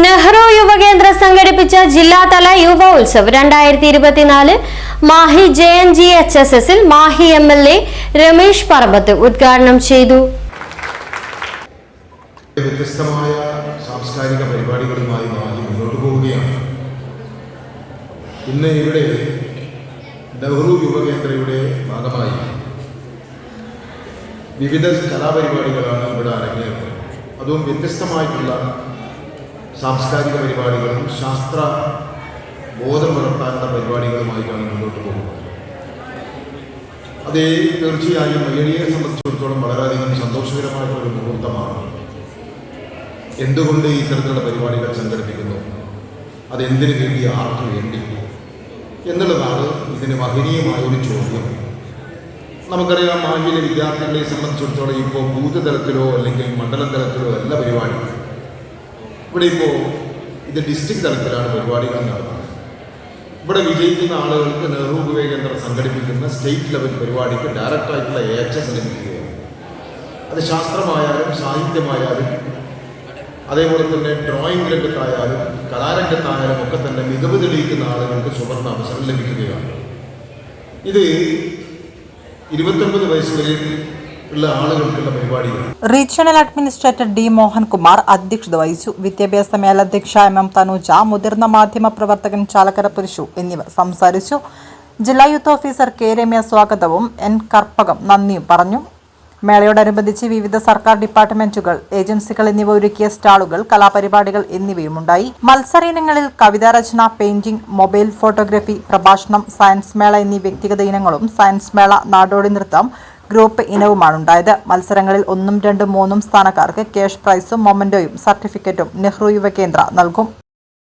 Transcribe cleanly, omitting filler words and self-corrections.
നെഹ്റു യുവകേന്ദ്ര സംഘടിപ്പിച്ച ജില്ലാതല യുവ ഉത്സവ് 2024 മാഹി JNGHSSൽ മാഹി MLA രമേശ് പറമ്പത്ത് ഉദ്ഘാടനം ചെയ്തു. വ്യത്യസ്തമായ സാംസ്കാരിക പരിപാടികളുമായി മാഹി മുന്നോട്ട് പോവുകയാണ്. ഇന്ന് ഇവിടെ നെഹ്റു യുവകേന്ദ്രയുടെ ഭാഗമായി വിവിധ കലാപരിപാടികളാണ് ഇവിടെ അരങ്ങേറുന്നത്. അതും വ്യത്യസ്തമായിട്ടുള്ള സാംസ്കാരിക പരിപാടികളും ശാസ്ത്ര ബോധം വളർത്താനുള്ള പരിപാടികളുമായിട്ടാണ് മുന്നോട്ട് പോകുന്നത്. അത് തീർച്ചയായും മലയാളിയെ സംബന്ധിച്ചിടത്തോളം വളരെയധികം സന്തോഷകരമായിട്ടുള്ള മുഹൂർത്തമാണ്. എന്തുകൊണ്ട് ഇത്തരത്തിലുള്ള പരിപാടികൾ സംഘടിപ്പിക്കുന്നു, അതെന്തിനു വേണ്ടി, ആർക്ക് വേണ്ടി എന്നുള്ളതാണ് ഇതിന് മഹനീയമായൊരു ചോദ്യം. നമുക്കറിയാം, മാഹിയിലെ വിദ്യാർത്ഥികളെ സംബന്ധിച്ചിടത്തോളം ഇപ്പോൾ ബൂത്ത് തലത്തിലോ അല്ലെങ്കിൽ മണ്ഡലം തലത്തിലോ അല്ല പരിപാടി. ഇവിടെ ഇപ്പോൾ ഇത് ഡിസ്ട്രിക്ട് തലത്തിലാണ് പരിപാടികൾ നടത്തുന്നത്. ഇവിടെ വിജയിക്കുന്ന ആളുകൾക്ക് നെഹ്റു യുവകേന്ദ്ര സംഘടിപ്പിക്കുന്ന സ്റ്റേറ്റ് ലെവൽ പരിപാടിക്ക് ഡയറക്റ്റായിട്ടുള്ള AHS ലഭിക്കുകയാണ്. അത് ശാസ്ത്രമായാലും സാഹിത്യമായാലും അതേപോലെ തന്നെ ഡ്രോയിങ് രംഗത്തായാലും കലാരംഗത്തായാലും ഒക്കെ തന്നെ മികവ് തെളിയിക്കുന്ന ആളുകൾക്ക് സുവർണ അവസരം ലഭിക്കുകയാണ്. ഇത് 29 വയസ്സ് വരെ ഉള്ള ആളുകൾക്കുള്ള പരിപാടിയാണ്. Regional administrator D. മോഹൻകുമാർ അധ്യക്ഷത വഹിച്ചു. വിദ്യാഭ്യാസ മേലധ്യക്ഷ MM തനുജ, മുതിർന്ന മാധ്യമ പ്രവർത്തകൻ ചാലക്കര പുരുഷു എന്നിവർ സംസാരിച്ചു. ജില്ലാ യൂത്ത് ഓഫീസർ K. രമ്യ സ്വാഗതവും N. കർപ്പകം നന്ദിയും പറഞ്ഞു. മേളയോടനുബന്ധിച്ച് വിവിധ സർക്കാർ ഡിപ്പാർട്ട്മെന്റുകൾ, ഏജൻസികൾ എന്നിവ ഒരുക്കിയ സ്റ്റാളുകൾ, കലാപരിപാടികൾ എന്നിവയുമുണ്ടായി. മത്സര ഇനങ്ങളിൽ കവിതാരചന, പെയിന്റിംഗ്, മൊബൈൽ ഫോട്ടോഗ്രാഫി, പ്രഭാഷണം, സയൻസ് മേള എന്നീ വ്യക്തിഗത ഇനങ്ങളും സയൻസ് മേള, നാടോടി നൃത്തം ഗ്രൂപ്പ് ഇനവുമാണുണ്ടായത്. മത്സരങ്ങളിൽ 1, 2, 3 സ്ഥാനക്കാർക്ക് ക്യാഷ് പ്രൈസും മൊമെന്റോയും സർട്ടിഫിക്കറ്റും നെഹ്റു യുവകേന്ദ്ര നൽകും.